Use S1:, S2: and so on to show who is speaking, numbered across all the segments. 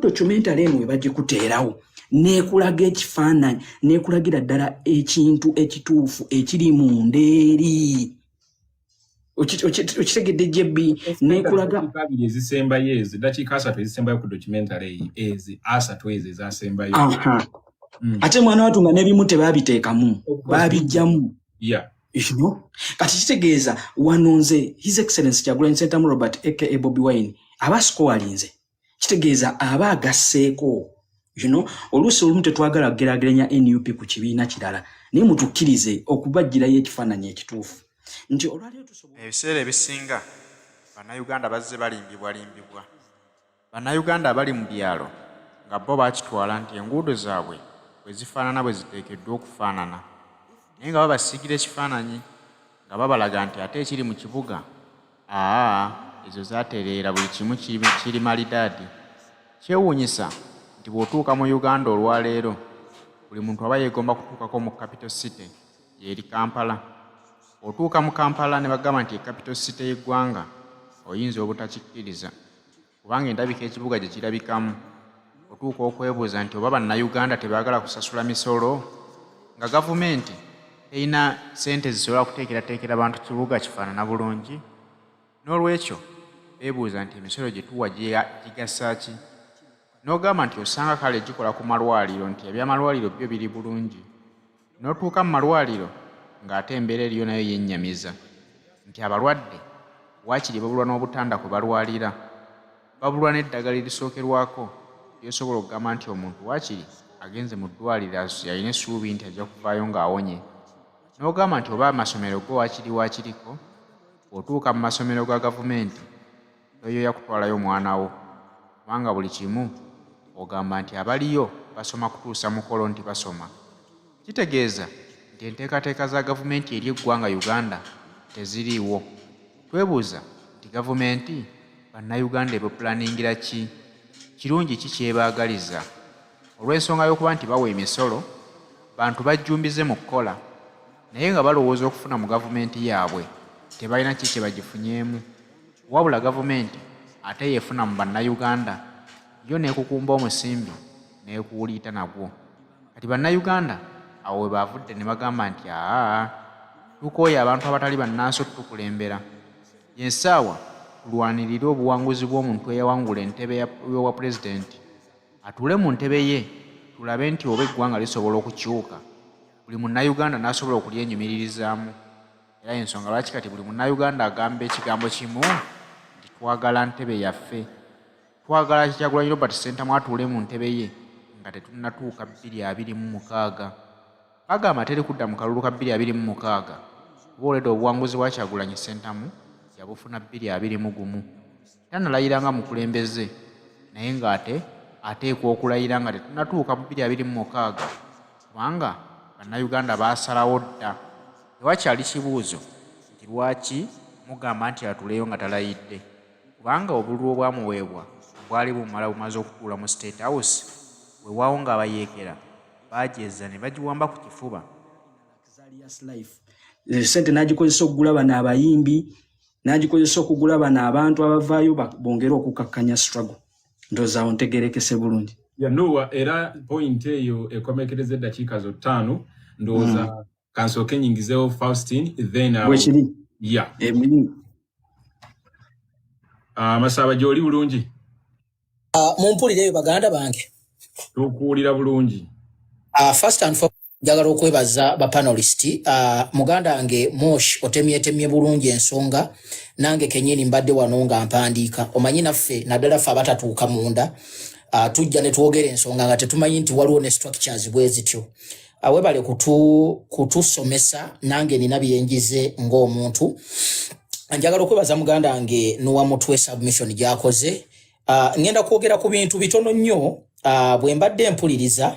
S1: documentary eno ebagikuteerawo nekulaga ekifaananyi nekulagira ddala ekintu ekituufu ekiri mu ndeeri okitegedde jebbi nekulaga
S2: ezisembayo ezo dakiika 3 ezisembayo ku documentary ezi 3 ezo ezasembayo
S1: ate mwana watu nga nebimu tebabiteekamu babijjamu kati kitegeeza wanonze His Excellency Kyagulanyi Ssentamu Robert aka Bobi Wine aba scorealinze kitegeeza aba agasseeko oluusi olumu tetwagala kugeraageranya NUP ku kibiina kirala naye mutukkirize okubajjirayo ekifaananyi ekituufu nti olwaleero
S3: ebiseera ebisinga bannayuganda bazze balimbibwa bannayuganda abali mu byalo nga bo bakitwala nti enguudo zaabwe bwe zifaanana bwe ziteekeddwa okufaanana naye nga babasiigira ekifaananyi nga babalaga nti ate ekiri mu kibuga ezo zaatereera buli kimu kiri malidaadi kyewuunyisa nti bw'otuuka mu Uganda olwaleero buli muntu aba yeegomba kutuukako mu capital city yeri Kampala otuuka mu Kampala ne bagamba nti capital city y'eggwanga oyinza obutakikkiriza kubanga endabika ekibuga gye kirabikamu otuuka okwebuuza nti oba bannayuganda tebaagala kusasula misolo nga gavumenti erina ssente zisobola kuteekerateekera abantu kibuga kifaanana bulungi n'olwekyo beebuuza nti emisolo gye tuwa gigasa ki n'ogamba nti osanga kale gikola ku malwaliro nti ebyamalwaliro byo biri bulungi n'otuuka mu malwaliro ng'ate embeera eriyo nayo yennyamiza nti abalwadde waakiri babulwa n'obutanda kwe balwalira babulwa n'eddagala erisookerwako lyosobola okugamba nti omuntu waakiri agenze mu ddwaliro yalina essuubi nti ajja kuvaayo ng'awonye n'ogamba nti oba amasomero go waakiriko otuuka mu masomero ga gavumenti toyoya kutwalayo omwana wo kubanga buli kimu ogamba nti abaliyo basoma kutuusa mukolo nti basoma kitegeeza nti enteekateeka za gavumenti eri eggwanga Uganda teziriiwo twebuuza nti gavumenti bannayuganda ebupulaningira ki kirungi ki kyebaagaliza olw'ensonga y'okuba nti bawa emisolo bantu bajjumbize mu kukola naye nga balowooza okufuna mu gavumenti yaabwe tebalina ki kye bagifunyeemu wabula gavumenti ate yeefuna mu bannayuganda yo neekukumba omusimbi neekuwuliita nagwo kati bannayuganda awo we baavudde ne bagamba nti tukooye abantu abatali bannansi otukulembera yensaawa tulwanirire obuwanguzi bw'omuntu eyawangula entebe y'obwa pulezidenti atuule mu ntebe ye tulabe nti oba eggwanga lisobola okukyuka buli munnayuganda n'asobola okulyenyumiririzaamu era ensonga lwaki kati buli munnayuganda agamba ekigambo kimu nti twagala ntebe yaffe twagala Kyagulanyi Robert Ssentamu atuule mu ntebe ye nga tetunnatuuka 2026 agamba teri kudda mu kalulu ka 2026 booledde obuwanguzi bwa Kyagulanyi Ssentamu yabufuna 2021 tanalayira nga mukulembeze naye ng'ate ateekwa okulayira nga tetunnatuuka mu 2026 kubanga bannayuganda baasalawo dda tewakyali kibuuzo nti lwaki mugamba nti atuleyo nga talayidde kubanga obululu obwamuweebwa bwali bumala bumaze okutuula mu State House weewaawo ng'abayeekera bagyeza ne bagiwamba ku kifuba
S1: sente n'agikozesa okugula bano abayimbi n'agikozesa okugula bano abantu abavaayo bongere okukakkanya struggle ndowooza ntegeerekese bulungi
S2: Noah era point eyo ekomekereza eddakiika zo 5 ndowooza kansooke nyingizeewo Faustin then
S1: bwekiri
S2: Masaba gy'oli bulungi
S4: mumpulire baganda bange
S2: tukuwulira bulungi
S4: first and foremost njagala okwebaza bapanelisti muganda wange Mosh otemyetemye bulungi ensonga nange kenyini mbadde wano nga mpandiika omanyi naffe naddala ffe abatatuuka munda tujja ne twogera ensonga nga tetumanyi nti waliwo ne structures bwe zityo webale kutusomesa nange nina byenjize ng'omuntu njagala okwebaza muganda wange n'owamutwe submission gy'akoze ngenda kwogera ku bintu bitono nnyo bwe mbadde mpuliriza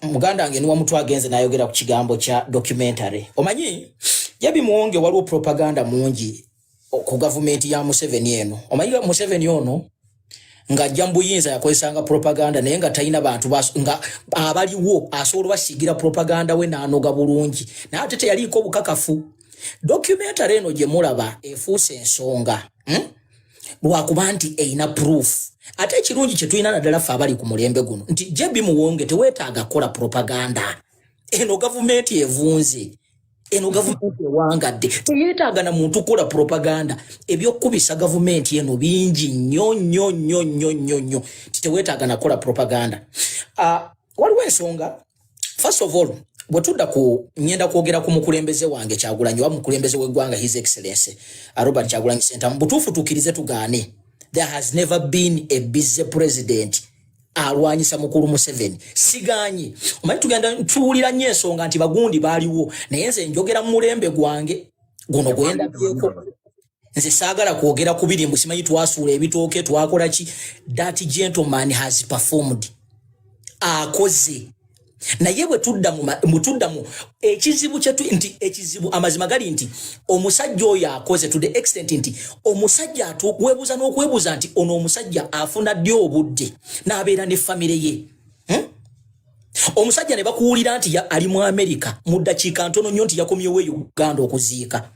S4: muganda wange n'owamutwe agenze n'ayogera ku kigambo kya documentary omanyi jabi muwonge waliwo propaganda mungi ku gavumenti ya Museveni eno omanyi Museveni ono nga Obuyinza yakozesanga propaganda naye nga talina bantu nga abaliwo asobola basigira propaganda we n'anoga bulungi naye ate teyaliko bukakafu documentary eno gye mulaba efuuse ensonga lwakuba nti eina proof ate ekirungi kye tulina naddala ffe abali ku mulembe guno nti Jebi Muwonge teweetaaga kola propaganda. Eno gavumenti evunze, eno gavumenti ewangadde, teyeetaaga na muntu kola propaganda. Ebyokubisa gavumenti eno bingi nnyo teweetaaga na kola propaganda. Waliwo ensonga, first of all, bwe tudda ku nyenda kwogera ku mukulembeze wange Kyagulanyi wa mukulembeze w'eggwanga His Excellency Robert Kyagulanyi Ssentamu, butuufu tukkirize tugaane. There has never been a busy president alwanyisa mukulu Museveni. Siganyi. Omanyi tugenda tuwulira nnyo ensonga nti bagundi baaliwo. Naye nze njogera mu mulembe gwange guno gwenda byeko. Nze saagala kwogera ku birimbu, simanyi twasuula ebitooke twakola ki. That gentleman has performed. Akoze. Naye bwe tuddamu ekizibu kyetu nti ekizibu amazima gali nti omusajja oyo akoze to the extent nti omusajja atukwebuza n'okwebuza nti ono omusajja afuna ddi obudde n'abeera ne famire ye. Omusajja ne bakuwulira nti ali mu America mu ddakiika ntono nnyo nti yakomyewo Uganda okuziika.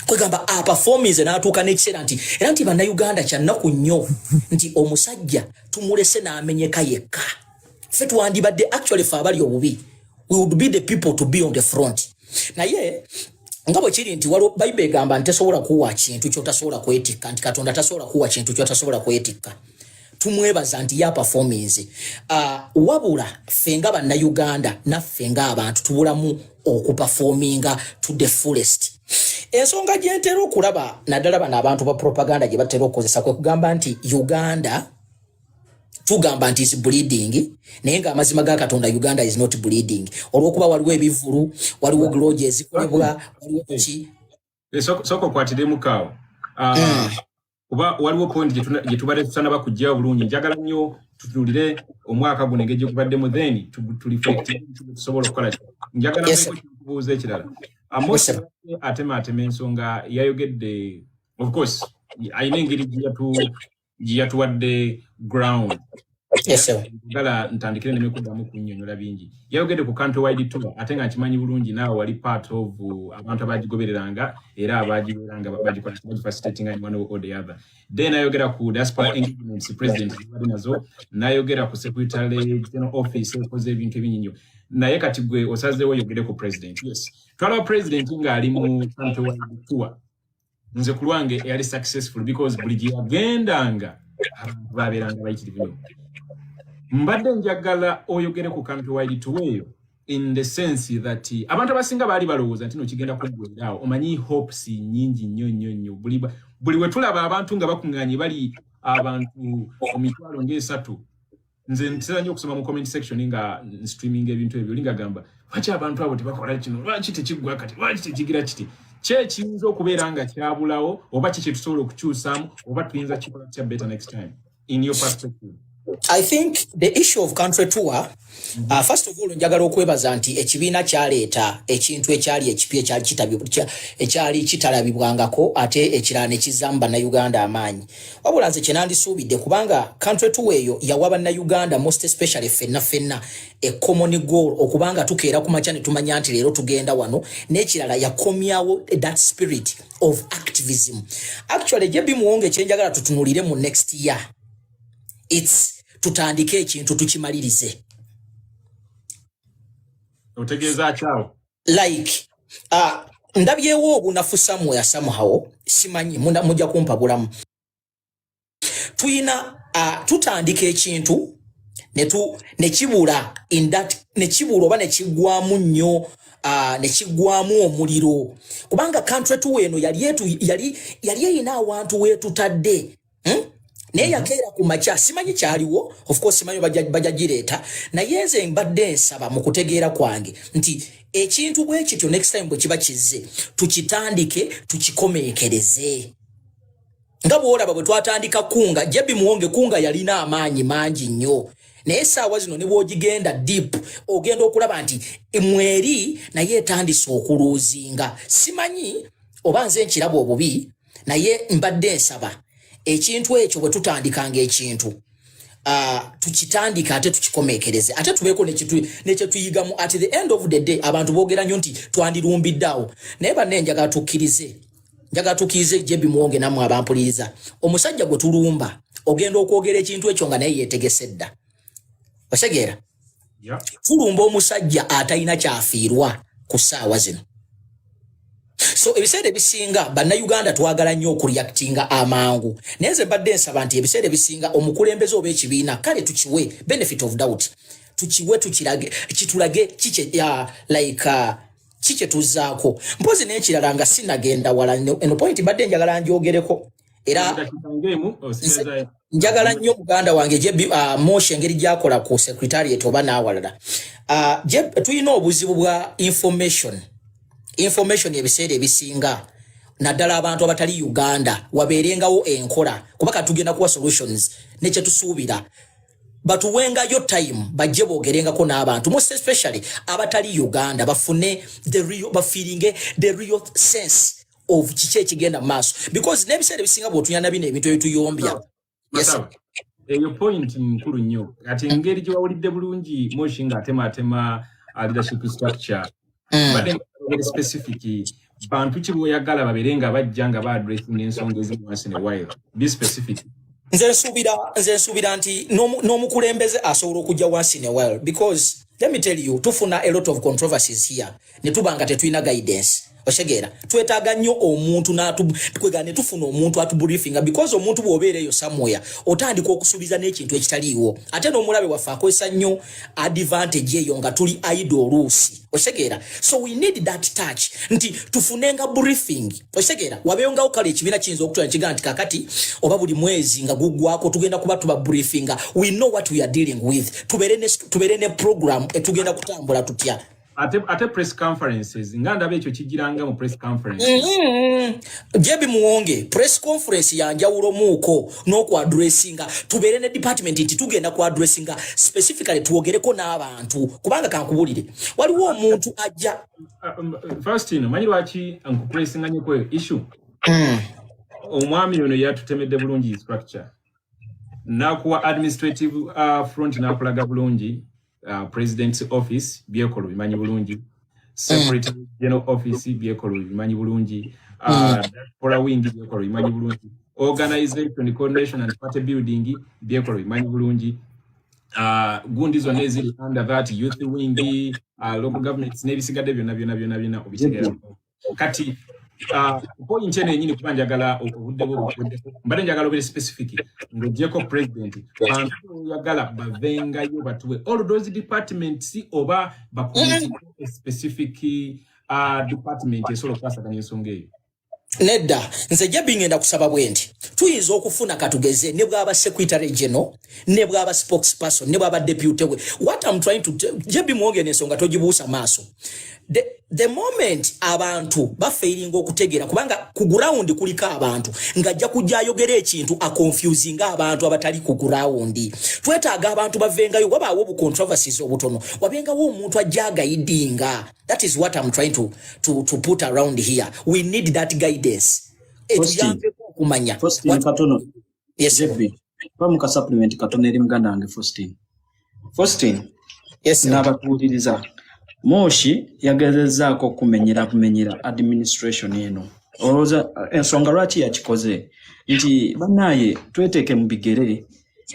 S4: Kwegamba performance n'atuuka n'ekiseera nti era nti bannayuganda kyannaku nnyo nti omusajja tumulese n'amenyeka yekka. Fetu wandibadde actually fabali obubi. We would be the people to be on the front. Naye ngabo kiri nti walo Bible egamba ntesobola kuwa kintu kyotasobola kwetikka nti Katonda tasobola kuwa kintu kyotasobola kwetikka. Tumwebaza nti ya performance. Wabula fenga bannayuganda naffe ng'abantu tubulamu okuperforminga to the fullest. Ensonga gye ntera okulaba naddala bano abantu ba propaganda gye batera okukozesa kwe kugamba nti Uganda tugamba nti is bleeding, naye nga amazima ga Katonda Uganda is not bleeding. Olwokuba waliwo ebivulu, waliwo grudges ezikolebwa, waliwo ki.
S2: Soko kwatide mukaawo. Kuba waliwo point gye tubadde tusanaba kujja bulungi. Njagala nnyo tutunulire omwaka guno engeri gye kubaddemu then tulifect tusobola okukola. Njagala kubuuza ekirala. Atema ensonga yayogedde, of course, ayina engeri gye yatuwadde ground.
S4: Yes, sir.
S2: Gala ntandikire ne mekuddamu kunnyonnyola bingi. Yayogedde ku country-wide tour ate nga nkimanyi bulungi naawe wali part of abantu abagigobereranga era abagiberanga bagifacilitating in one or the other. Then ayogera ku diaspora engagements president bali nazo, n'ayogera ku secretary general office ekoze ebintu ebinyinyo. Naye kati gwe osazeewo yogere ku president. Yes. Twalaba president nga ali mu country-wide tour. Nze ku lwange yali successful because buli gye yagendanga babeeranga bayitirivu. Mbadde njagala oyogere ku country-wide tour eyo in the sense that abantu abasinga baali balowooza nti no kigenda kuggwerawo. Omanyi hopes nnyingi nnyo. Buli we tulaba abantu nga bakuŋŋaanye bali abantu emitwalo ng'esatu. Nze ntera nnyo okusoma mu comment section nga streaming ebintu ebyo linga gamba lwaki abantu abo tebakola kino, lwaki tekiggwa kati, lwaki tekigira kiti. Kiyinza okubeera nga kyabulawo oba kiki tusobola okukyusaamu oba tuyinza kikola kya better next time in your perspective?
S4: I think the issue of country tour, first of all, njagala okwebaza nti ekibiina kyaleeta ekintu ekyali ekipya ekyali kitalabibwangako ate ekirala ne kizzamu bannayuganda amaanyi. Wabula nze kye nandisuubidde kubanga country tour eyo yawa bannayuganda most especially ffenna a common goal okubanga tukeera ku makya ne tumanya nti leero tugenda wano, n'ekirala yakomyawo that spirit of activism. Actually, Jebi Muwonge kye njagala tutunulire mu next year. It's tutandike ekintu tukimalirize.
S2: Otegeeza kyao.
S4: Like ndabyewo obunafu somewhere somehow, simanyi mujja kumpa bulamu. Tuyina tutandike ekintu ne kibula in that ne kibula oba ne kigwamu nnyo ne kigwamu omuliro. Kubanga country tu eno yali eyina awantu weetutadde. Naye yakeera ku makya simanyi kyaliwo, of course simanyi bajagireeta, naye nze mbadde nsaba mu kutegeera kwange nti ekintu bwe kityo next time bwe kiba kizze tukitandike tukikomeekereze. Nga bw'olaba bwe twatandika kunga, Jebi Muwonge kunga yalina amaanyi mangi nnyo, naye essaawa zino ne bw'ogigenda deep ogenda okulaba nti mweri naye etandise okuluuzinga. Simanyi oba nze nkiraba obubi, naye mbadde nsaba ekintu ekyo bwe tutandikanga ekintu tukitandika ate tukikomeekereze ate tubeeko nekye tuyigamu at the end of the day. Abantu boogera nnyo nti twandirumbiddeawo, naye banne njagala tukkirize njaga tukize Jebi Muwonge namwe abampuliriza omusajja gwe tulumba ogenda okwogera ekintu ekyo nga naye yetegesedda osegeera tulumba omusajja atalina kyafiirwa ku ssaawa zino. So ebiseera ebisinga bannayuganda twagala nnyo okureactinga amangu naye nze mbadde nsaba nti ebiseera ebisinga omukulembeze oba ekibiina kale tukiwe benefit of doubt tukiwe kitulage kike tuzaako mpozi n'ekirala nga sinagenda wala eno point mbadde njagala njogereko era njagala nnyo muganda wange Jebi Moshi engeri gyakola ku secretariat oba n'awalala tulina obuzibu bwa information ebiseera ebisinga naddala abantu abatali Uganda wabeerengawo enkola kuba katugenda kuwa solutions nekye tusuubira batuwengayo time bajje boogerengako n'abantu most especially abatali Uganda bafune the real sense of kiki ekigenda maaso because n'ebiseera ebisinga bw'otunyana bino ebintu ebituyombya. Yes.
S2: Eyo point nkulu nnyo ati engeri gye wawulidde bulungi Moshi ng'atema leadership structure but very specific bantu ki boyagala baberenga bajja nga ba addressing ensonga ezimu once in a while be specific.
S4: Nze nsubira nti n'omukulembeze asobola okujja once in a while because let me tell you tufuna a lot of controversies here ne tubanga tetulina guidance osegeera twetaaga nnyo omuntu kwegane tufuna omuntu atubuliefinga because omuntu bw'obeereyo somewhere otandika okusuubiza n'ekintu ekitaliiwo ate n'omulabe waffe akozesa nnyo advantage eyo nga tuli idle oluusi osegeera so we need that touch nti tufunenga briefing osegeera wabeeyongawo kale ekibiina kiyinza okutwala kigaa nti kakati oba buli mwezi nga guggwako tugenda kuba tuba briefinga we know what we are dealing with tubeere ne program etugenda kutambula tutya.
S2: Ate press conferences nganda bekyo kijiranga mu press conferences
S4: Jebi Muwonge press conference yanjawulo muuko n'oku addressinga tubeere ne department nti tugenda ku addressinga specifically tuwogereko n'abantu kubanga kankubulire waliwo omuntu ajja
S2: first manyi lwaki ankupressinga nnyo kweyo issue omwami ono yatutemedde bulungi structure nakuwa administrative front nakulaga bulungi President's office byekolo bimanyi bulungi Secretary General office byekolo bimanyi bulungi for wing byekolo bimanyi bulungi organization coordination and party building byekolo bimanyi bulungi gundi zonna eziri under that youth wing local governments n'ebisigadde byonna obitegera kati point eno enyini kuba njagala obudde bwo mbadde njagala obere specific ng'ogyeko president bantu yagala bavengayo batuwe all those departments oba bakomiti specific department esobola okukwasaganya ensonga eyo.
S4: Nedda nze Jebi ngenda kusaba bwendi tuyinza okufuna katugeze ne bwaba secretary general ne bwaba spokesperson ne bwaba deputy we what I'm trying to Jebi Muwonge n'ensonga togibuusa maaso the moment abantu bafairinga okutegera kubanga ku ground kuliko abantu ngajja kujja ayogera ekintu a confusing abantu abatali ku ground twetaaga abantu bavengayo wabaawo obu controversies obutono wabengawo omuntu ajja guidinga. That is what I'm trying to put around here. We need that guidance.
S1: Kumanya. Katono.
S4: Yes.
S1: Jebi. Pamuka supplement katono eri muganda wange Faustin.
S4: Yes.
S1: N'abatuuliriza. Moshi yagezezaako kumenyera administration eno. Olowooza ensonga lwaki yakikoze nti bannaye tweteeke mu bigere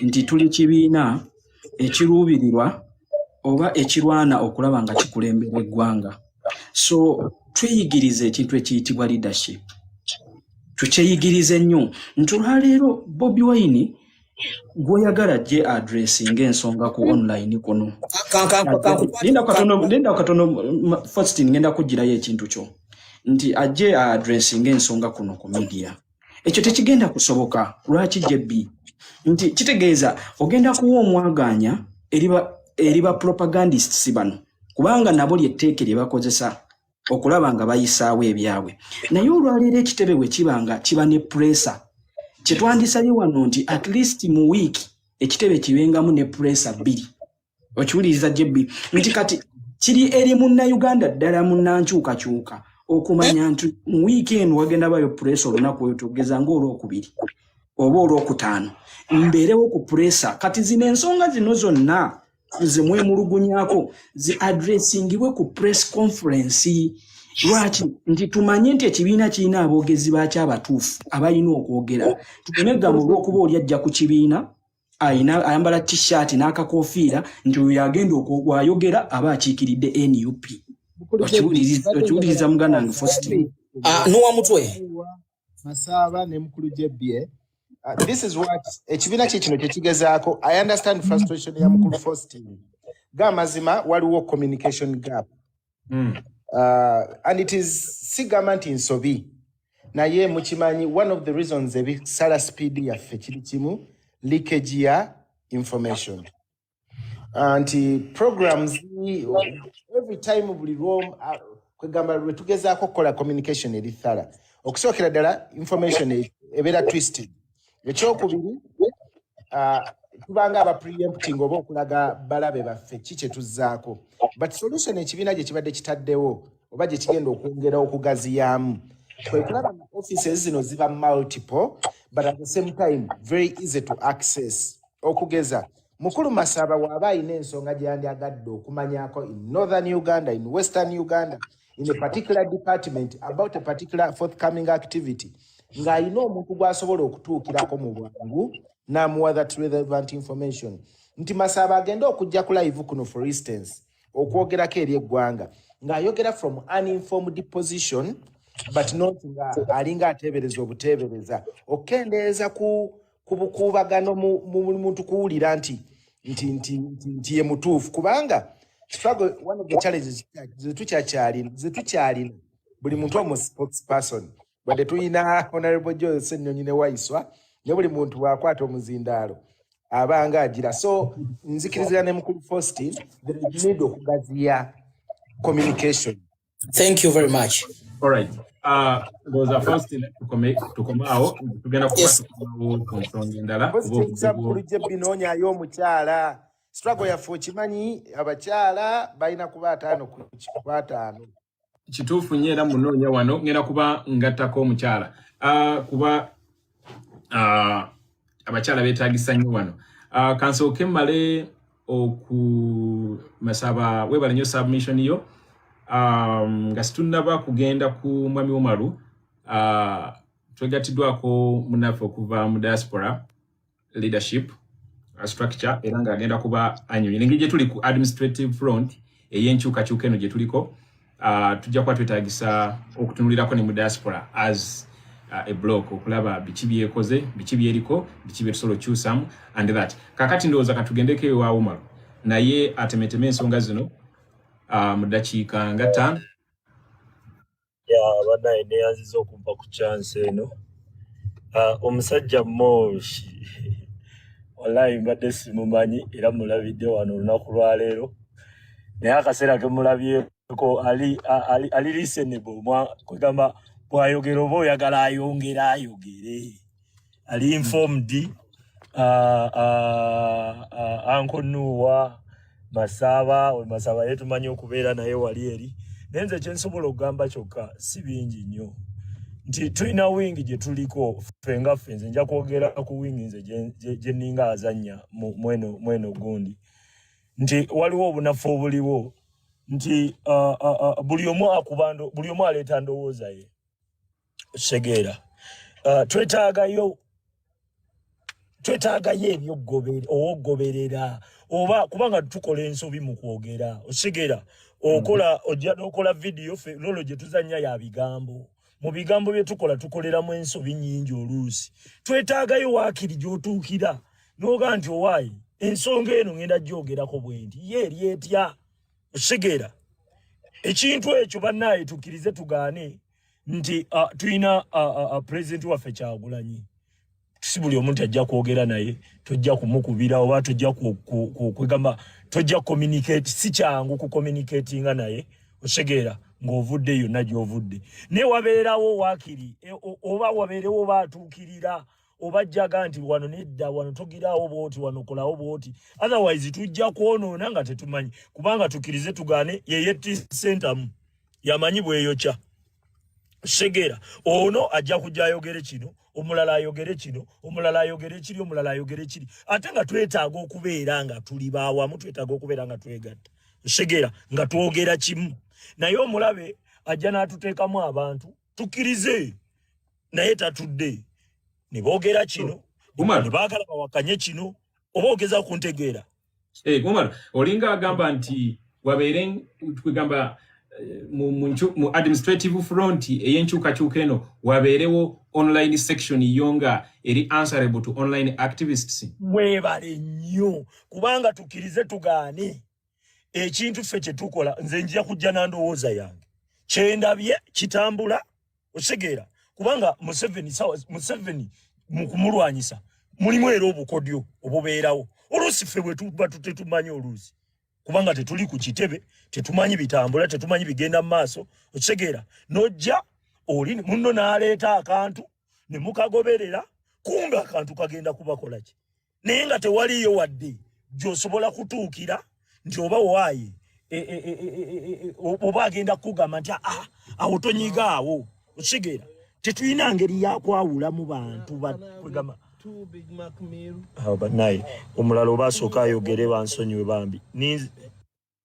S1: nti tuli kibiina ekiruubirirwa oba ekirwana okulaba nga kikulembera eggwanga. So tweyigirize ekintu ekiyitibwa leadership. Tukyeyigirize nnyo. Ntulwaleero Bobi Wine goyagala je addressing ensonga ku online kuno. Linda katono first ngenda kugirayo ekintu kyo. Nti aje addressing ensonga kuno ku media. Ekyo tekigenda kusoboka. Lwaki Jebi? Nti kitegeeza ogenda kuwa omwaganya eriba propagandists bano kubanga nabo lyetteeke lye bakozesa okulaba nga bayisaawo ebyabwe. Naye olwaleero ekitebe bwe kiba ne pressure kyetwandisabye wano nti at least mu week ekitebe kibengamu ne pressure 2 okiwuliriza Jebi nti kati kiri eri munnayuganda ddala munnankyukakyuka okumanya nti mu weekend wagenda bayo pressure olunaku oyo tugeza ng'olwokubiri oba olwokutaano mbeerewo ku pressure kati zino ensonga zino zonna zimwemulugunyako zi addressingibwe ku press conference Lwaki nti tumanye nti ekibiina kirina aboogezi baakyo abatuufu abalina okwogera. Tukenegga mu lw'okuba oli ajja ku kibiina ayambala t-shirt n'akakoofiira nti oyo agenda okwayogera aba akiikiridde NUP. Okiwuliriza muganda wange Faustin.
S4: Nuwa mutwe.
S5: Masaba ne mukulu Jebye. This is what ekibiina kino kyekigezaako. I understand frustration ya mukulu Faustin. Gamazima waliwo communication gap. And it is sigament in Sobi. Na ye muchimanyi, one of the reasons ebi sala speed ya fechili chimu, leakage ya information. And programs, every time we roam, kwegamba retugeza kokola communication eri thala. Okusokera dala information ebera twisted. Ekyokubiri, tubanga aba preempting oba okulaga balabe baffe kiche tuzaako. But solution ekibiina gye kibadde kitaddewo oba gye kigenda okwongera okugaziyamu kwe kulaba offices zino ziba multiple but at the same time very easy to access. Okugeza mukulu Masaba waba ayina ensonga gyandyagadde okumanyako in northern Uganda, in western Uganda, in a particular department about a particular forthcoming activity ng'ayina omuntu gw'asobola okutuukirako mu bwangu n'amuwa that relevant information. Nti Masaba agenda okujja ku live kuno for instance okwogerako eri eggwanga ng'ayogera from uninformed position but not nga alinga ateebereza obuteebereza okendeeza ku bukuubagano mu muntu kuwulira nti ye mutuufu kubanga struggle one of the challenges zetukyalina buli muntu omu spokesperson bwadde tuyina Honorable Joseph Nnyonyine Waiswa ne buli muntu bw'akwata omuzindaalo abanga agira. So nzikiriza ne mukulu Faustin there is need okugaziya communication.
S4: Thank you very much.
S2: All right. Those are first in to come out. Tugenda kuba nsonga ndala.
S5: Mukulu Jebinonya y'omukyala struggle ya fochimanyi abakyala balina kuba 5 ku 5.
S2: Kituufu nnyo era munoonya wano ngenda kuba ngattako omukyala. Kuba abakyala beetaagisa nnyo wano. Kansooke mmale Masaba webale nnyo submission yo. Nga situnnaba kugenda ku Mwami Umaru twegattiddwako munnaffe okuva mu diaspora leadership structure era nga agenda kuba anyonyi engeri gye tuli ku administrative front ey'enkyukakyuka eno gye tuliko tujja kuba twetaagisa okutunulirako ne mu diaspora as a block okulaba biki byekoze biki byeriko biki byetusobola okyusamu and that kakati ndowooza katugendeko ewa Umaru naye atemeteme ensonga zino mu dakiika nga 5
S6: banaye neyanziza okumpa ku chance eno omusajja Moshi wallahi mbadde simumanyi era mulabidde wano olunaku lwaleero naye akaseera ke mulabyeko ali listenable kwegamba bwayogera oba oyagala ayogere ali informed Uncle Nuwa Masaba yetumanyi okubeera naye wali eri nenze kyensobola okugamba kyokka si bingi nnyo nti tulina wingi gye tuliko fenga nze nja kwogera ku wingi nze gye ninga azannya mweno gundi nti waliwo obunafu obuliwo nti buli omu aleeta ndowooza ye Segeera twetaagayo ebyogoberera oba kubanga tukola ensobi mu kwogera Segeera ojja n'okola video lolo gye tuzannya ya bigambo mu bigambo bye tukoleramu ensobi nnyingi oluusi twetaagayo waakiri gy'otuukira n'oga nti owaayi ensonga eno ngenda gyogerako bwenti ye eri etya Segeera ekintu ekyo bannaaye tukkirize tugaane nti tulina president waffe Kyagulanyi si buli omuntu ajja kwogera naye tojja kumukubira oba tojja kwegamba tojja communicate si kyangu ku communicatinga naye Segeera ng'ovudde yonna gy'ovudde ne wabeerawo waakiri oba wabeerewo baatuukirira oba jjaga nti wano nedda wano togiraawo bwoti wano kolawo bwoti otherwise tujja kwonoona nga tetumanyi kubanga tukkirize tugaane yeye sentamu yamanyi bweyokya Segeera ono ajja kujja ayogere kino omulala ayogere kino omulala ayogere kiri omulala ayogere kiri ate nga twetaaga okubeera nga tuli baawamu twetaaga okubeera nga twegatta Segeera nga twogera kimu naye omulabe ajja n'atuteekamu abantu tukkirize naye tatudde ne boogera kino ne baagala bawakanye kino oba ogeza kuntegeera.
S2: Umar, olinga agamba nti wabeere tugamba mu administrative front ey'enkyukakyuka eno wabeerewo online section yonga eri answerable to online activists.
S6: Mwebale nnyo kubanga tukkirize tugaane ekintu ffe kye tukola nze njja kujja n'andowooza yange kyendabye kitambula osegeera kubanga Museveni mu kumulwanyisa mulimu era obukodyo obubeerawo oluusi ffe bwe tuba tetumanyi oluusi kubanga tetuli ku kitebe tetumanyi bitambula tetumanyi bigenda mu maaso osegeera nojja oli munno n'aleeta akantu ne mukagoberera kumbe akantu kagenda kubakola ki naye nga tewaliyo wadde gy'osobola kutuukira nti oba waayi oba agenda kugamba nti awo tonyiga awo osegeera tetulina ngeri yakwawula mu bantu bagamba naye omulala oba asooka ayogere bansonyiwe bambi.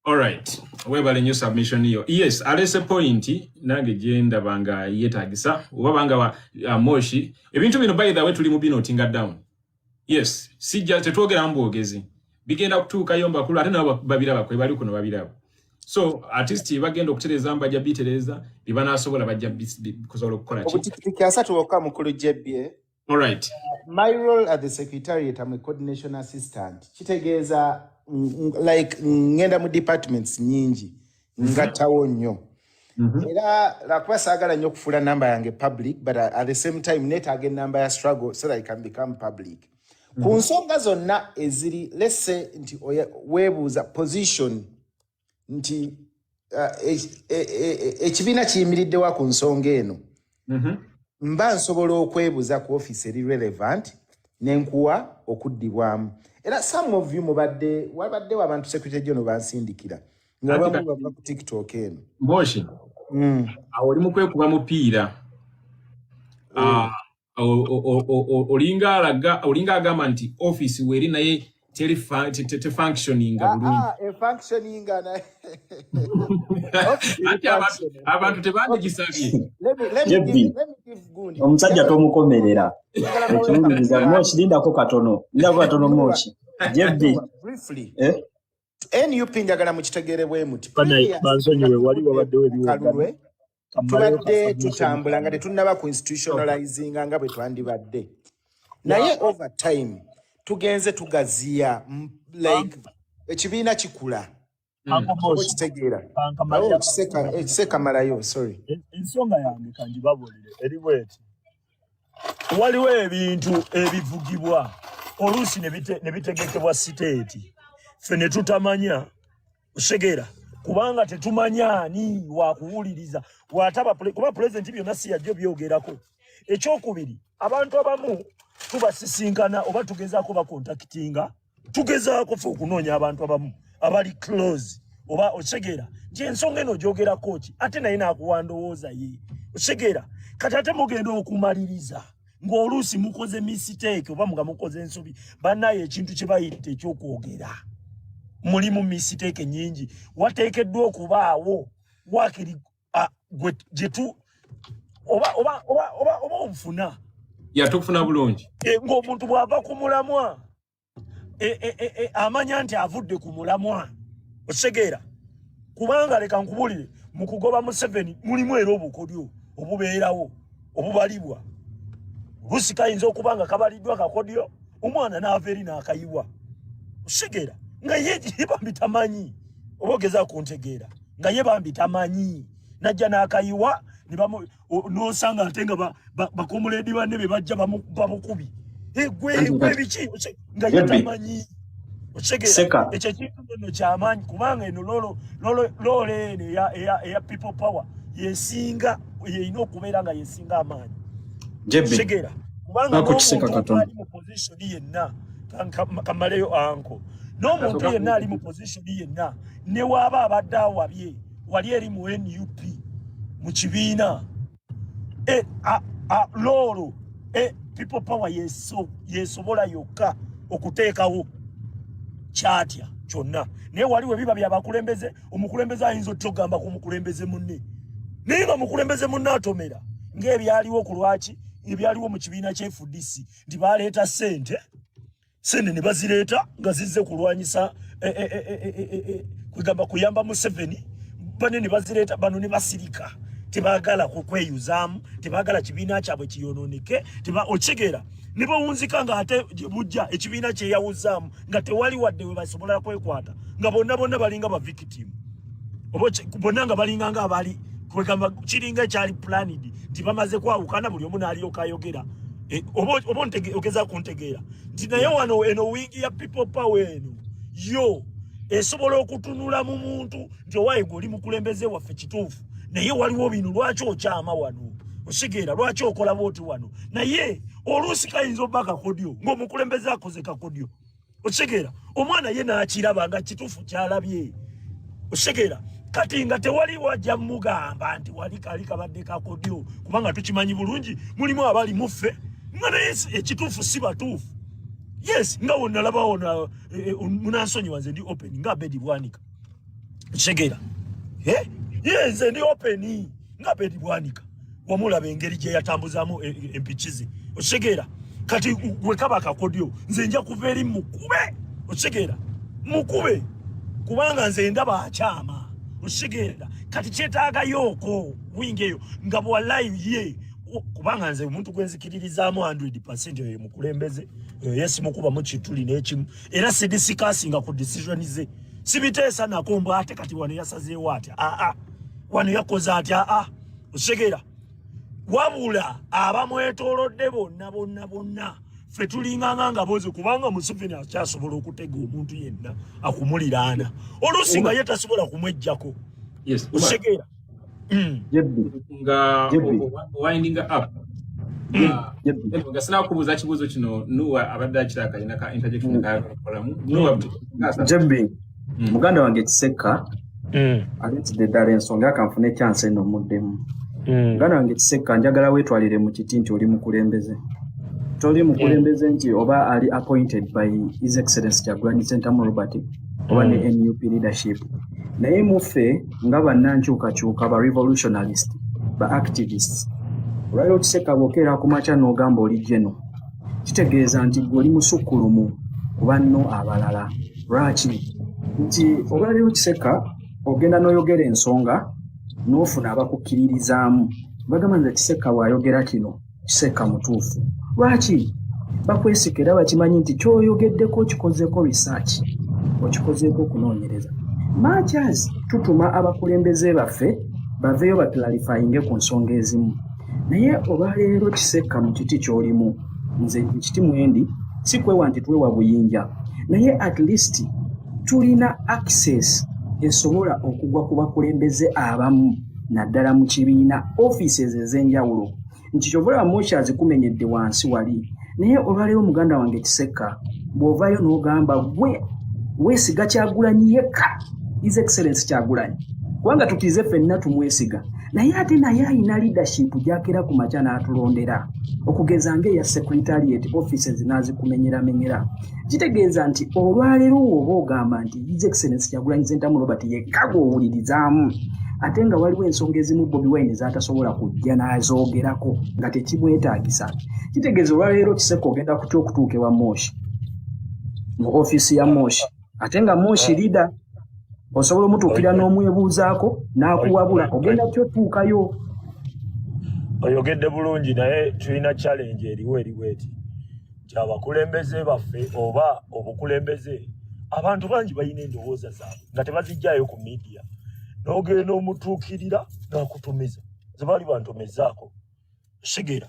S2: All right. Webale new submission hiyo. Yes, alese point nange jenda banga yetagisa. Oba banga wa Moshi. Ebintu bino by the way tuli mu bino tinga down. Yes, sijja tetwogera mbogezi. Bigenda kutuuka yomba kula ate nabo babira bakwe bali kuno babira. So artist bagenda okutereza mbajja bitereza libana asobola bajja kuzola okukola ki.
S5: Obutikitiki asatu okka mukulu JB.
S2: All right.
S5: My role at the secretariat, I'm a coordination assistant. Kitegeeza like ngenda mu departments nyingi ngatawo nnyo. Era lakuba saagala nnyo okufula number yange public, but at the same time netaaga number ya struggle so that I can become public. Ku nsonga zonna eziri, let's say nti weebuuza position nti ekibiina kiyimiriddewa ku nsonga eno. Mba nsobola okwebuuza ku office eri relevant nenkuwa okuddibwamu. Era some of you wabadde abantu secretary general bansindikira nga bamu bava ku TikTok eno.
S2: Moshi. Awo oli mukwekuba mupiira. Olinga agamba nti office weri naye functioning bulungi.
S5: Functioning na.
S2: Abantu tebandigisabye.
S5: Let me give good.
S1: Omusajja tomukomerera. Ekimuliza Moshi lindako katono. Lindako katono Moshi. JB.
S5: Briefly. NUP njagala mukitegeere bwe muti.
S6: Bansonyiwe wali wabaddewo ebiwogano.
S5: Tubadde tutambula nga tetunnaba ku institutionalizing nga bwe twandibadde. Naye over time tugenze tugaziya like ekibiina kikula. Okitegeera. Ekiseka malayo, sorry.
S6: Ensonga yange kanjibabuulire eri bweti. Waliwo ebintu ebivugibwa oluusi ne bitegekebwa siteeti. Ffe ne tutamanya osegeera kubanga tetumanya ani wakuwuliriza wataba kuba president byonna si yajjo byogerako. Ekyokubiri abantu abamu tubasisinkana oba tugezaako bakontakitinga tugezaako ffe okunoonya abantu abamu abali close oba osegeera nti ensonga eno gyogerako ki ate naye naakuwandowooza ye osegeera kati ate mugenda okumaliriza ng'oluusi mukoze mistake oba nga mukoze ensobi bannaye ekintu kye bayita ekyokwogera mulimu mistake nyingi wateekeddwa okubaawo wakiri gyetu oba obufuna
S2: yatukufuna bulungi
S6: ng'omuntu bw'ava ku mulamwa amanya nti avudde ku mulamwa osegeera kubanga leka nkubulire mu kugoba Museveni mulimu era obukodyo obubeerawo obubalibwa oluusi kayinza okuba nga kabaliddwa kakodyo omwana n'ava eri n'akayiwa osegeera nga ye bambi tamanyi oba ogeza kuntegeera nga ye bambi tamanyi najja n'akayiwa n'osanga ate nga bakomuledi banne be bajja bamukubi gwe biki nga ye tamanyi osegeera ekyo kintu nno kyamaanyi kubanga eno loolo eno eya people power yesinga yeyina okubeera nga yesinga amaanyi osegeera kubanga n'omuntu ali mu position yenna kamaleyo anko n'omuntu yenna ali mu position yenna ne waaba abadde awabye wali eri mu NUP mu kibiina loolo people power yesobola yokka okuteekawo kyatya kyonna naye waliwo ebiba byabakulembeze omukulembeze ayinza ottogamba ku mukulembeze munne Ninga mukulembeze munatomera ng'ebyaliwo ku lwaki ebyaliwo mu kibiina ky'FDC nti baleeta sente ne bazireeta nga zizze kulwanyisa kugamba kuyamba Museveni bane ne bazireeta bano ne basirika tebagala kweyuzaamu tebagala kibiina kyabwe kiyononeke okigera ne bawunzika nga ate bujja ekibiina kyeyawuzaamu nga tewali wadde we basobola kwekwata nga bonna balinga ba victim bonna nga balinga nga abali kwegamba kiringa ekyali planid nti bamaze kwawukana buli omu n'alyoka ayogera oba ogeza kuntegeera nti naye wano eno wiigi ya people power eno yo esobola okutunula mu muntu nti owaaye gweoli mukulembeze waffe kituufu naye waliwo bino lwaki okyama wano osigera lwaki okola booti wano naye oluusi kayinza obba kakodyo ng'omukulembeze akoze kakodyo osigera omwana ye n'akiraba nga kituufu kyalabye osigera kati nga tewali wajja mugamba nti wali kali kabadde kakodyo kubanga tukimanyi bulungi mulimu abali muffe nga naye ekituufu si batuufu yes nga wonnalabawo munansonyiwa nze ndi open nga Bedi Bwanika osigera nze ndi open nga Bedi Bwanika wamulaba engeri gye yatambuzaamu empikize osigera kati gwe kaba kakodyo nze nja kuva eri mukube osigera mukube kubanga nze ndaba akyama osigera kati kyetaagayoko wingeyo nga bwa live ye kubanga nze omuntu gwenzikiririzaamu 100% oyo mukulembeze yes mukuba mu kituli n'ekimu era sidisikasinga ku decision ze sibiteesa nako mbw ate kati wano yasazeewo atya wano yakoze atya osigera wabula abamwetoolodde bonna ffe tulinganga nga boze kubanga Museveni akyasobola okutega omuntu yenna akumuliraana oluusi nga ye tasobola kumwejjako osigera
S2: nga winding up nga sinakubuuza kibuuzo kino nuwa abadde akiraka alina ka interjection kakolamu nuwa
S1: jebbi muganda wange Kiseka alitidde ddala ensonga akanfuna chance eno muddemu muganda wange Kiseka njagala weetwalire mu kiti nti oli mukulembeze toli mukulembeze nti oba ali appointed by His Excellency Kyagulanyi Ssentamu Robert oba ne NUP leadership naye muffe nga bannankyukakyuka ba revolutionalist ba activists olwaliro Kiseka bwokeera ku makya n'ogamba oli geno kitegeeza nti gw'oli musukkulumu ku banno abalala lwaki nti olwaliro Kiseka ogenda n'oyogera ensonga n'ofuna abakukkiririzaamu bagamba nti Kiseka bw'ayogera kino Kiseka mutuufu lwaki bakwesikira bakimanyi nti kyoyogeddeko okikozeeko research okikozeeko okunoonyereza Machas tutuma abakulembeze baffe baveeyo baclarifyinge ku nsonga ezimu naye olwaleero Kiseka mu kiti ky'olimu nze kiti mwendi si kwewa nti twewa buyinja naye at least tulina access esobola okugwa ku bakulembeze abamu naddala mu kibiina offices ez'enjawulo nti kyovula Mosha azikumenyedde wansi wali naye olwaleero muganda wange Kiseka bw'ovaayo n'ogamba gwe weesiga Kyagulanyi yekka His Excellency Kyagulanyi kubanga tukize ffenna tumwesiga naye ate naye alina leadership gy'akera ku makya n'atulondera okugeza ng'eya secretariat offices n'azikumenyeramenyera kitegeeza nti olwaleero oba ogamba nti His Excellency Kyagulanyi Ssentamu Robert yekka gw'owulirizaamu ate nga waliwo ensonga ezimu Bobi Wine z'atasobola kujja n'azoogerako nga tekimwetaagisa kitegeeza olwaleero Kiseka ogenda kutya okutuuka ewa Moshi mu office ya Moshi ate nga Moshi leader osobola omutuukira n'omwebuuzaako n'akuwabula ogenda kyotuukayo
S6: oyogedde bulungi naye tulina challenge eriwo eti kyabakulembeze baffe oba obukulembeze abantu bangi balina endowooza zaabwe nga tebazijjaayo ku media n'ogenda omutuukirira n'akutumiza zebaali bantumizaako sigera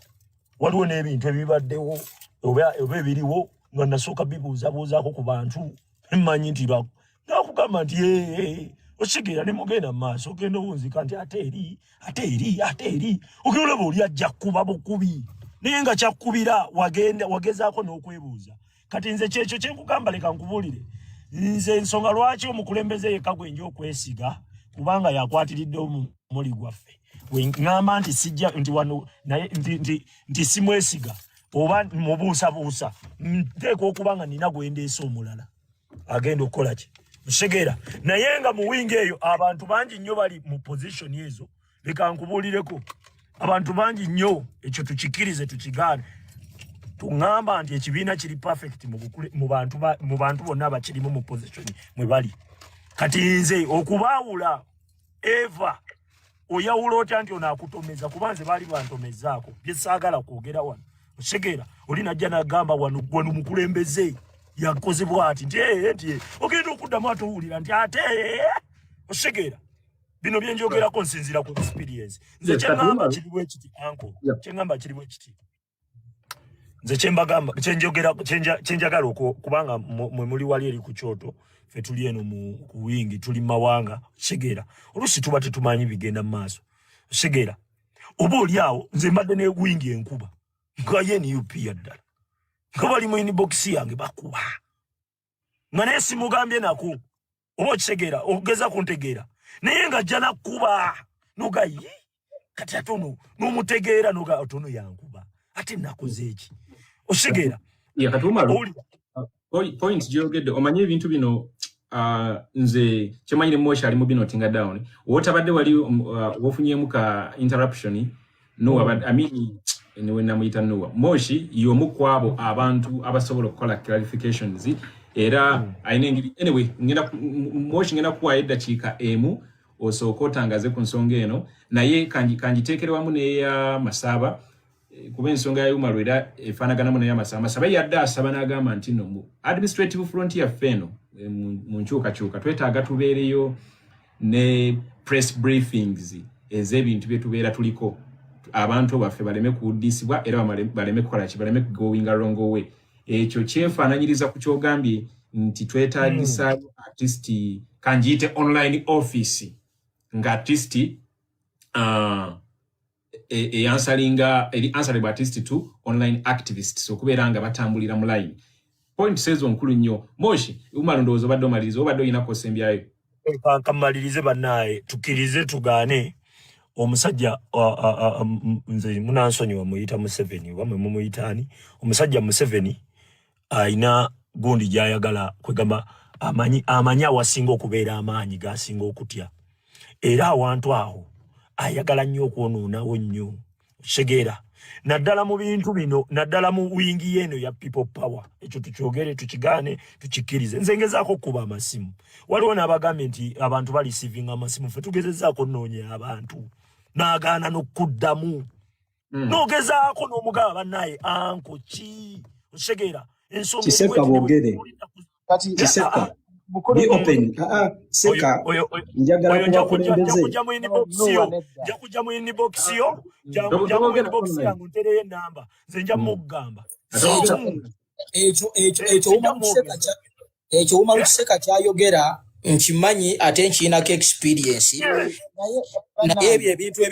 S6: waliwo n'ebintu ebibaddewo oba ebiriwo nga nasooka bibuuzabuuzaako ku bantu mmanyi nti nakugamba nti osigera ne mugenda mu maaso ogenda owunzika nti ate eri ogenda oli ajja kuba bukubi naye nga kyakkubira wagezaako n'okwebuuza kati nze kyekyo kyenkugamba leka nkubuulire nze ensonga lwaki omukulembeze yekka gwenja okwesiga kubanga yakwatiridde omuli gwaffe weŋŋamba nti sijja nti wano naye nti simwesiga oba mubuusabuusa nteeka okuba nga nina gwendeesa omulala agenda okukola ki Musegera naye nga mu wingi eyo abantu bangi nnyo bali mu position ezo leka nkubulireko abantu bangi nnyo ekyo tukikirize tukigane tungamba nti ekibiina kiri perfect mu bantu bonna abakirimu mu position mwe bali kati nze okubaawula eva oyawula otya nti onaakutomeza kubanze baali bantomezaako byesaagala kwogera wano osegera oli najja nagamba wano mukulembeze yakoze bwati nti ogenda okuddamu atowulira nti ate osegera bino byenjogerako nsinzira ku experience nze kyengamba kiriwo ekiti anko kyengamba kiriwo ekiti nze kyembagamba kyenjagala kubanga mwe muli wali eri ku kyoto fe tuli eno ku wingi tuli mawanga segera olusi tuba tetumanyi bigenda mu maaso segera oba oli awo nze mbadde ne wingi enkuba nga ye NUP yaddala nga bali mu inbox yange bakuba nga naye simugambye naku oba okisegera okugeza kuntegeera naye nga jja nakkuba nogayi kati atono n'omutegeera noga otono yankuba ate nakoze eki osegera
S2: yakatuma point gyogedde omanye ebintu bino nze kyemanyire Moshi ali mu bino tinga down wotabadde wali wofunyemu ka interruption no I mean niwe namuyita Noah Moshi yomu kwabo abantu abasobola okukola clarifications era ainengiri anyway Moshi ngenda kuwa eddakiika emu osooka otangaze ku nsonga eno naye kanjiteekerwamu neya Masaba kuba ensonga ya Umaru era efaanaganamu neya Masaba yadde asaba n'agamba nti no mu administrative frontier feno mu nkyukakyuka twetaaga tubeereyo ne press briefings ez'ebintu bye tubeera tuliko abantu baffe baleme kuddisibwa era baleme kukola ki baleme going along way ekyo kyefaananyiriza ku kyogambye nti twetaagisa artist kanjiyite online office nga artist answering artist to online activists okubeera nga batambulira mu line point sezo nkulu nnyo Moshi Umaru ndowooza obadde omaliriza obadde oyinako osembyayo
S6: kamalirize bannaye tukirize tugaane omusajja nze munansonyiwa muyita Museveni wamwe mumuyitaani omusajja Museveni ayina gundi gyayagala kwegamba amanyi awasinga okubeera amaanyi gasinga okutya era awantu awo ayagala nnyo okwonoonawo nnyo segera naddala mu bintu bino naddala mu wingi yeno ya people power ekyo tukyogere tukigane tukikirize nze ngezaako okuba amasimu waliwo n'abagambye nti abantu bali receiving amasimu fe tugezezaako nnoonya abantu n'agaana n'okuddamu n'ogezaako n'omugaba bannaye anko ki osegera ensonga
S1: kiseka bwogere kati kiseka be open seka njagala kubakulembeze
S6: jakuja mu inbox yo jakuja mu inbox yangu ntereye namba nze nja mugamba
S4: ekyo Umaru kiseka kyayogera nkimanyi ate nkiinako experience naye ebintu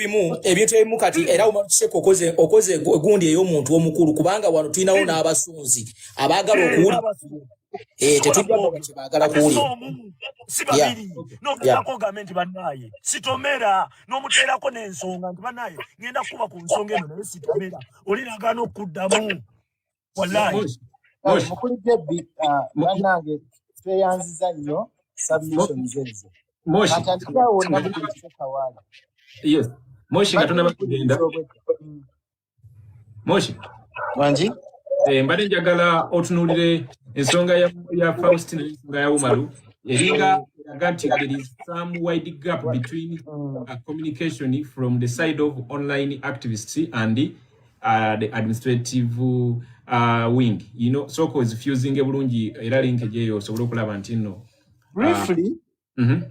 S4: ebimu kati era Umaru kiseka okoze gundi ey'omuntu omukulu kubanga wano tulinawo n'abasunzi abaagala okuwulira tetujja bagala kuwulira
S6: sibabiri n'okutako gavumenti bannaye sitomera n'omuteerako n'ensonga nti bannaye ngenda kuba ku nsonga eno naye sitomera olinagana okuddamu wallahi
S5: mukulu Debbie bannange tweyanziza nnyo submissions ezo atandikawo nabuli kisekawaala
S2: yes Moshi nga tunaba kugenda Moshi
S5: wanji
S2: mbadde njagala otunuulire ensonga ya Faustin n'ensonga ya Umaru eringa nti there is some wide gap between communication from the side of online activists and the administrative wing so cause fusing ebulungi era link jeyo osobola okulaba nti nno
S5: briefly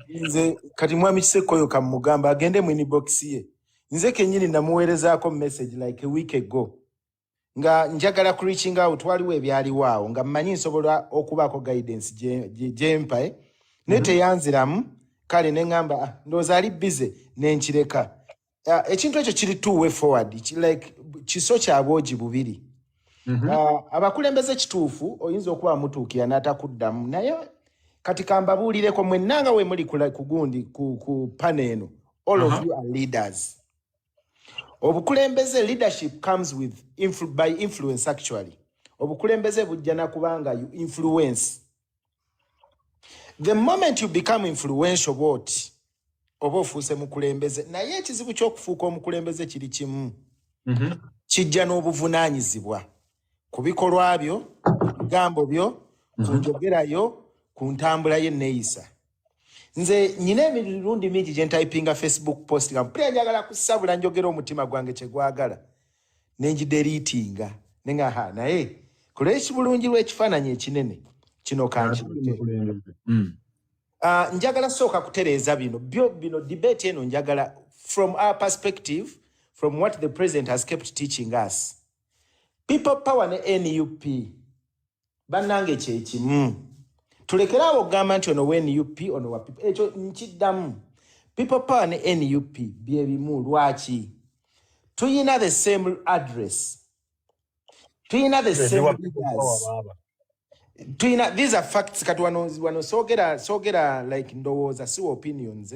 S5: nze kati mwami Kisekoyo kamugamba agende mu inbox ye nze kenyini namuweerezaako message like a week ago nga njagala ku reaching out waliwo ebyaliwo awo nga mmanyi nsobola okubaako guidance gyempa naye teyanziramu kale ne ngamba ndowooza ali busy nenkireka ekintu ekyo kiri two way forward like kiso kya bwogi bubiri abakulembeze kituufu oyinza okuba mutuukira n'atakuddamu naye kati kambabuulireko mwennanga we muli ku gundi ku panel eno all of you are leaders. Obukulembeze leadership comes with by influence actually. Obukulembeze bujjana kubanga you influence. The moment you become influential, what? oba ofuuse mukulembeze naye ekizibu ky'okufuuka omukulembeze kiri kimu kijja n'obuvunaanyizibwa ku bikolwa byo ku bigambo byo ku njogerayo ku ntambula y'enneeyisa nze nyina emirundi mingi gye ntypinga Facebook post nga mpulira njagala kusabula njogera omutima gwange kye gwagala ne ngideriitinga ne nga naye kuleki bulungi lw'ekifaananyi ekinene kino kankirute njagala sooka kutereeza bino debate eno njagala from our perspective from what the president has kept teaching us people power ne NUP bannange kyekimu tulekerawo okugamba nti ono NUP ono wa people ekyo nkiddamu people power ne NUP bye bimu lwaki tuyina the same address tuyina the same leaders these are facts kati wano sogera like ndowooza si opinions